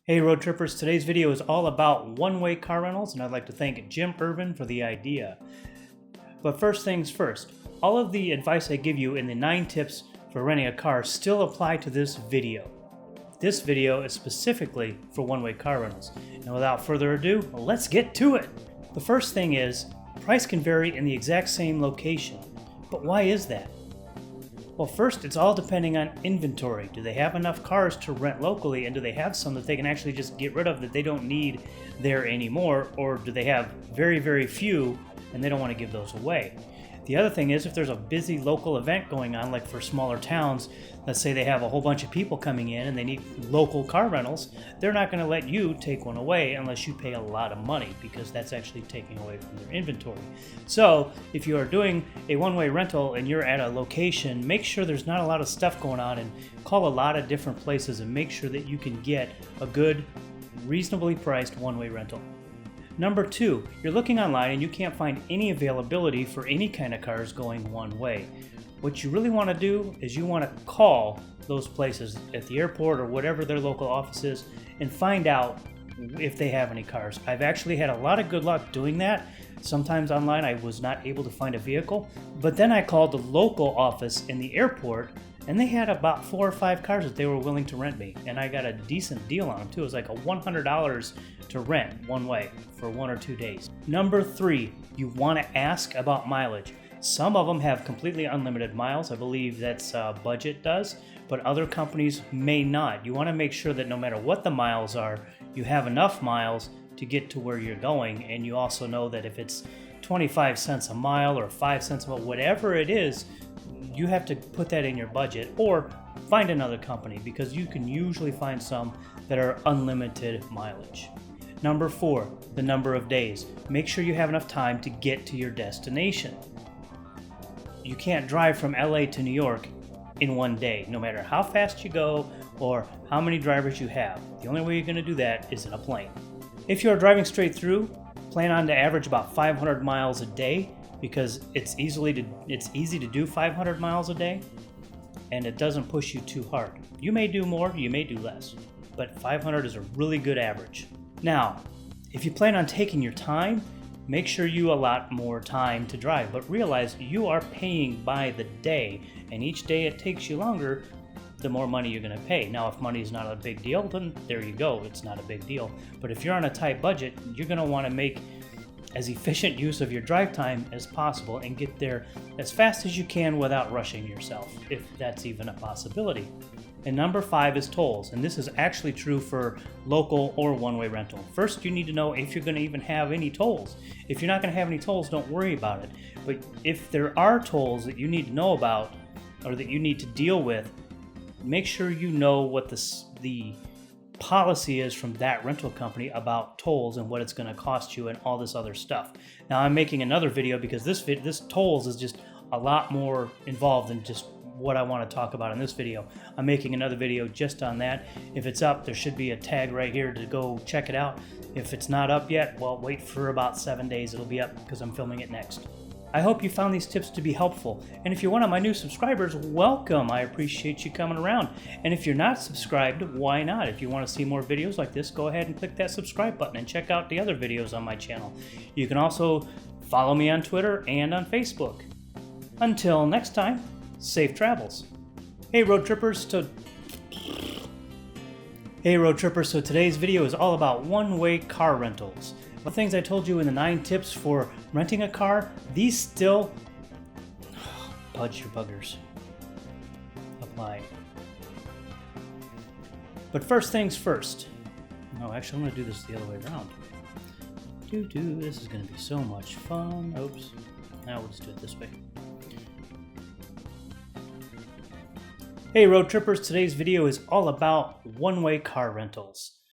Hey road trippers, today's video is all about one-way car rentals, and I'd like to thank Jim Irvin for the idea. But first things first, all of the advice I give you in the 9 tips for renting a car still apply to this video. This video is specifically for one-way car rentals. And without further ado, let's get to it! The first thing is, price can vary in the exact same location. But why is that? Well, first, it's all depending on inventory. Do they have enough cars to rent locally, and do they have some that they can actually just get rid of that they don't need there anymore, or do they have very, very few and they don't want to give those away? The other thing is, if there's a busy local event going on, like for smaller towns, let's say they have a whole bunch of people coming in and they need local car rentals, they're not going to let you take one away unless you pay a lot of money, because that's actually taking away from their inventory. So if you are doing a one-way rental and you're at a location, make sure there's not a lot of stuff going on and call a lot of different places and make sure that you can get a good, reasonably priced one-way rental. Number 2, you're looking online and you can't find any availability for any kind of cars going one way. What you really want to do is you want to call those places at the airport or whatever their local office is and find out if they have any cars. I've actually had a lot of good luck doing that. Sometimes online I was not able to find a vehicle, but then I called the local office in the airport and they had about 4 or 5 cars that they were willing to rent me, and I got a decent deal on them too. It was like $100 to rent one way for 1 or 2 days. Number 3, you want to ask about mileage. Some of them have completely unlimited miles. I believe that's Budget does, but other companies may not. You want to make sure that no matter what the miles are, you have enough miles to get to where you're going, and you also know that if it's 25 cents a mile or 5 cents a mile, whatever it is, you have to put that in your budget or find another company, because you can usually find some that are unlimited mileage. Number 4, the number of days. Make sure you have enough time to get to your destination. You can't drive from LA to New York in one day, no matter how fast you go or how many drivers you have. The only way you're going to do that is in a plane. If you're driving straight through, plan on to average about 500 miles a day, because it's easy to do 500 miles a day and it doesn't push you too hard. You may do more, you may do less, but 500 is a really good average. Now, if you plan on taking your time, make sure you allot more time to drive, but realize you are paying by the day, and each day it takes you longer, the more money you're going to pay. Now, if money is not a big deal, then there you go, it's not a big deal. But if you're on a tight budget, you're going to want to make as efficient use of your drive time as possible and get there as fast as you can without rushing yourself, if that's even a possibility. And number 5 is tolls, and this is actually true for local or one-way rental. First, you need to know if you're going to even have any tolls. If you're not going to have any tolls, don't worry about it. But if there are tolls that you need to know about or that you need to deal with, make sure you know what the policy is from that rental company about tolls and what it's going to cost you and all this other stuff. Now, I'm making another video because this tolls is just a lot more involved than just what I want to talk about in this video. I'm making another video just on that. If it's up, there should be a tag right here to go check it out. If it's not up yet, well, wait for about 7 days. It'll be up because I'm filming it next. I hope you found these tips to be helpful. And if you're one of my new subscribers, welcome. I appreciate you coming around. And if you're not subscribed, why not? If you want to see more videos like this, go ahead and click that subscribe button and check out the other videos on my channel. You can also follow me on Twitter and on Facebook. Until next time, safe travels. Hey road trippers, so today's video is all about one-way car rentals. The things I told you in the 9 tips for renting a car, these still budge your buggers apply. But first things first. No, actually I'm going to do this the other way around. This is going to be so much fun. Oops. Now we'll just do it this way. Hey road trippers, today's video is all about one-way car rentals.